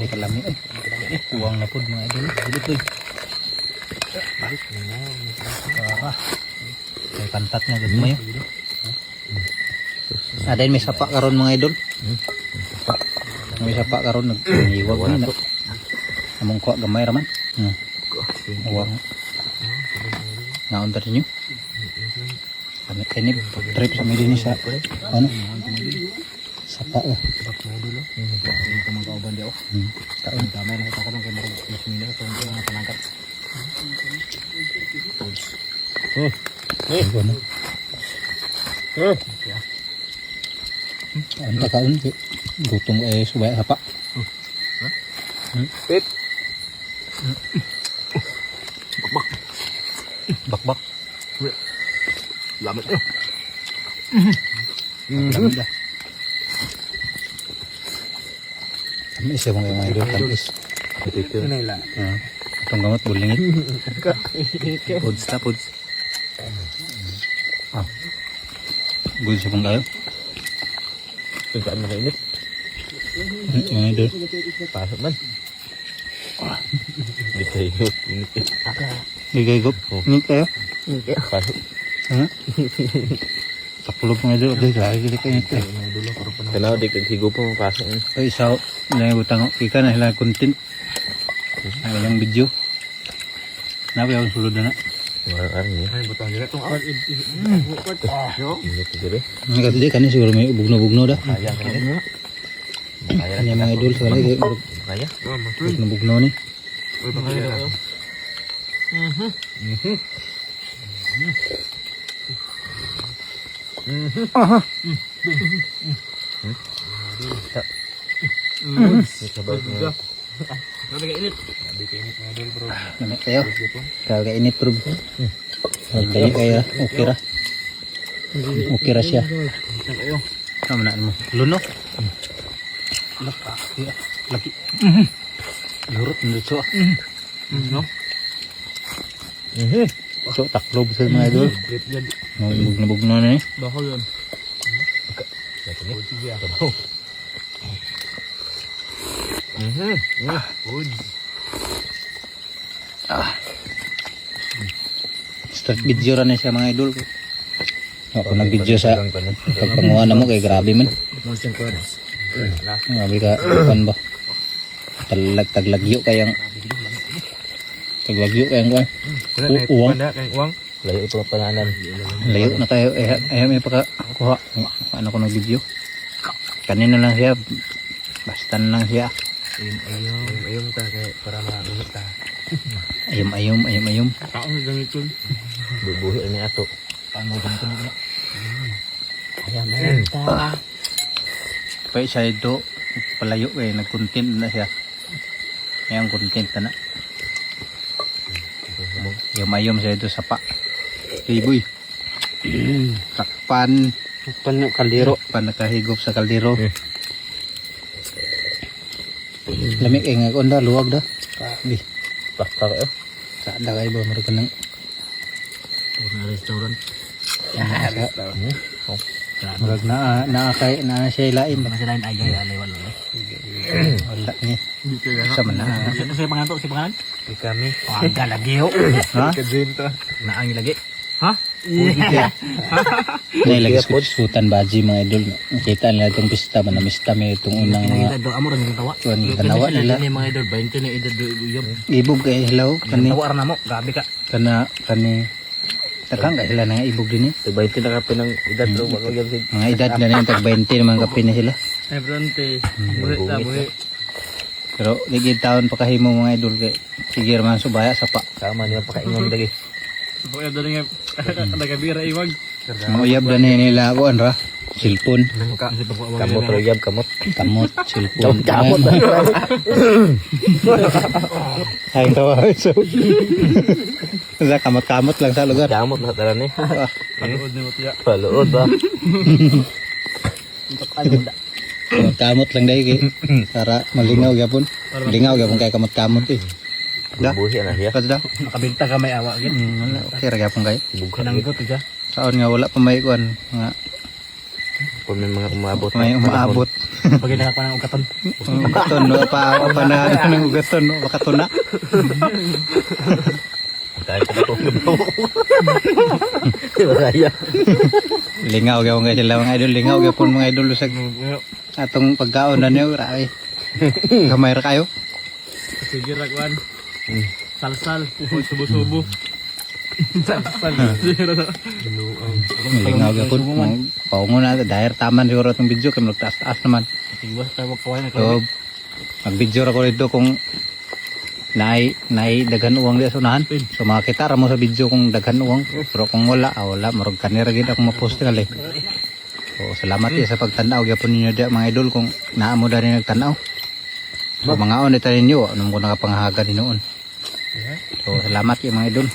Ay kalami ay. Uwang na pod mga idol. Dili to. Ay pantat nga gud mo yun. Ada may sapa karon mga idol. May sapa karon nag-iwag na. Among kuha gamay raman. Uwang. Naon ta ninyo? Kami ini trip sa midini sa ano? Sapa oh. Tama ka uban di oh. Taon tama na kita karon kay marag mas mino sa mga panangkat. Ano? Anta kaon gutom subaya sapa. Pit. Bakbak. Lamit Lamit dah. Ini siya mga idol tamis. Ito nila. Itong gamot bulingit. Puds na puds. Good siya pang kayo. Tingkaan mo kainit. Mga idol. Pasok man. Dito yung init. Gigay-gop. Init kayo. Pasok. Takulog mga idol. Okay, lagi ka init kayo. Kanaw di kaghigo po pasok. Ay, isa na yung utang. Ika na sila content. Ay, yung video. Nabi akong sulod na na. Ay, butang dito itong awal. Init dito eh. Nagkatili ka na siguro may bugno-bugno da. Kaya ka na. Kanya mga idol sa kalay. Kaya? Bugno-bugno ni. Namit kayo. Kaya init bro. Magdayo kayo. Okay ra. Okay ra siya. Tama na mo. Luno. Lagi. Lurot nito ah. No? So taklob sa mga idol. Bugno-bugno na eh. Bakal yun. Start video ra na siya mga idol. Ako nag-video sa pagpanguha na mo kay grabe man. Grabe ka kan ba? Taglagyo kayang kuan. Uwang. Layo pa pananan. Layo na kayo ay may pakakuha. Ano ko nag-video? Kanina lang siya. Basta lang siya. Ayom ta kay para maunit ta. Ayom. Taon ganito. Bubuhi ni ato. Paano ganito na? Ayam ta. Pay siya ito palayo eh nag-content na siya. Ayang content na. Ayom siya ito sa pa. Iboy. Takpan na kaldero. Panakahigop sa kaldero. Lamig eh nga onda luwag da. Di. Pakar eh. Sada kay ba maro kanang na restaurant. Murag na kay na siya ilain ba. Masih lain ayo ya lewat lo. Wala ni. Sa man na. Saya panganto si pangalan? Di kami. Agak lagi yo. Ha? Kedin to. Naangi lagi. Ha? Nay lagi sutan baji mga idol. Nakita nila itong pista man namista may itong unang mga Kita doa mo rin tawa. tuan tanawa nila. Ini mga idol 20 na edad uyab. Ibog kay hello kani Tawa na mo, gabi ka. kani takang kay sila nga ibog din eh. 20 na kape ng edad ro wag uyab si. Mga edad na rin tag 20 naman kape na sila. Ay bronte. Buhi ta buhi. Pero ligid taon pa kahimo mga idol kay sige man subaya sa pa. Sama niya pakaingon lagi. Buhi daw nga nagabira iwag. Mga uyab na nila ako ra. Silpon. Kamot ro uyab kamot. Kamot, silpon. Kamot. Ay tawa so. Sa kamot-kamot lang sa lugar. Kamot na tara ni. Paluod ni mo tiya. Paluod ba? Kamot lang dahil kay para malingaw gyapon. Lingaw gyapon kay kamot-kamot eh. Buhi na siya. Kas daw. Nakabinta ka may awa gid. Wala okay ra gyapon kay. Kanang got siya. Saon nga wala pa may kuan nga Kung may mga umabot. May umaabot. Pag inaka pa ng ugaton. Ugaton, no? Pa na ng ugaton, no? Makaton na. Kahit ka na kung gabaw. Di ba kaya? Lingaw gawang kayo sila mga idol. Lingaw gawang mga idol sa atong pagkaon na niyo. Rabi. Gamay ra kayo. Sige rakwan. Salsal. Subo-subo. Salsal. Lingaw gawang. Paungo na. Dahil taman siguro itong video. Kaya magtaas-taas naman. Tingwas tayo magkaway na. So, mag-video ako dito kung naay daghan uwang di sunahan. So makakita ra mo sa video kung daghan uwang. Pero kung wala, wala. Marog kanira gid ako ma-post ngali. So salamat sa pagtanaw gyapon ninyo di mga idol kung naamo dani nagtanaw. So mga on dito ninyo, anong ko nakapangahaga din noon. So salamat mga idol.